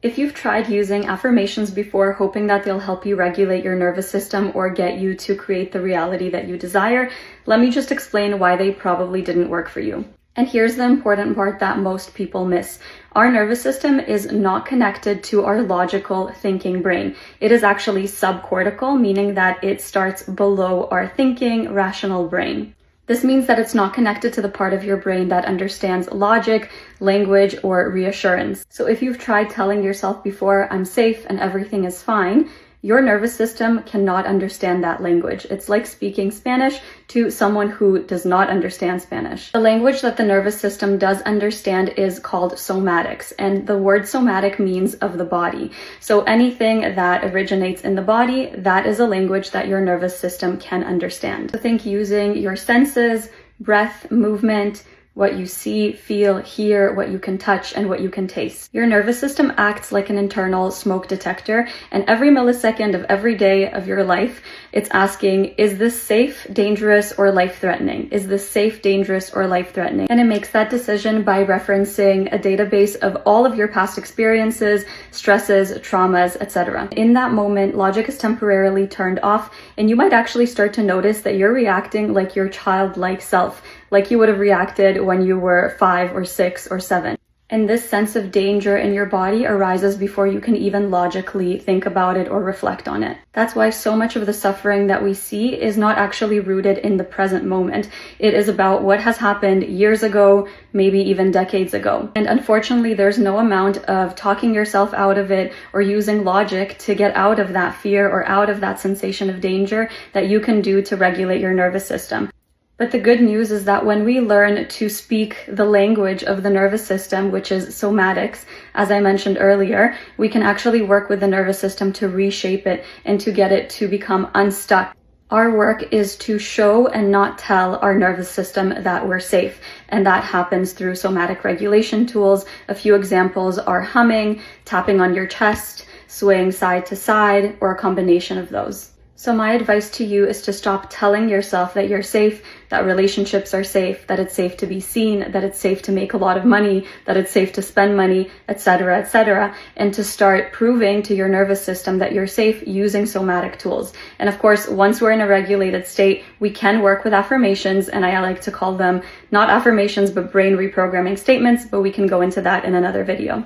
If you've tried using affirmations before, hoping that they'll help you regulate your nervous system or get you to create the reality that you desire, let me just explain why they probably didn't work for you. And here's the important part that most people miss. Our nervous system is not connected to our logical thinking brain. It is actually subcortical, meaning that it starts below our thinking, rational brain. This means that it's not connected to the part of your brain that understands logic, language, or reassurance. So if you've tried telling yourself before, I'm safe and everything is fine, your nervous system cannot understand that language. It's like speaking Spanish to someone who does not understand Spanish. The language that the nervous system does understand is called somatics, and the word somatic means of the body. So anything that originates in the body, that is a language that your nervous system can understand. So think using your senses, breath, movement, what you see, feel, hear, what you can touch, and what you can taste. Your nervous system acts like an internal smoke detector, and every millisecond of every day of your life, it's asking, is this safe, dangerous, or life-threatening? Is this safe, dangerous, or life-threatening? And it makes that decision by referencing a database of all of your past experiences, stresses, traumas, etc. In that moment, logic is temporarily turned off, and you might actually start to notice that you're reacting like your childlike self, like you would have reacted when you were 5 or 6 or 7. And this sense of danger in your body arises before you can even logically think about it or reflect on it. That's why so much of the suffering that we see is not actually rooted in the present moment. It is about what has happened years ago, maybe even decades ago. And unfortunately, there's no amount of talking yourself out of it or using logic to get out of that fear or out of that sensation of danger that you can do to regulate your nervous system. But the good news is that when we learn to speak the language of the nervous system, which is somatics, as I mentioned earlier, we can actually work with the nervous system to reshape it and to get it to become unstuck. Our work is to show and not tell our nervous system that we're safe. And that happens through somatic regulation tools. A few examples are humming, tapping on your chest, swaying side to side, or a combination of those. So my advice to you is to stop telling yourself that you're safe, that relationships are safe, that it's safe to be seen, that it's safe to make a lot of money, that it's safe to spend money, etc., and to start proving to your nervous system that you're safe using somatic tools. And of course, once we're in a regulated state, we can work with affirmations, and I like to call them not affirmations, but brain reprogramming statements, but we can go into that in another video.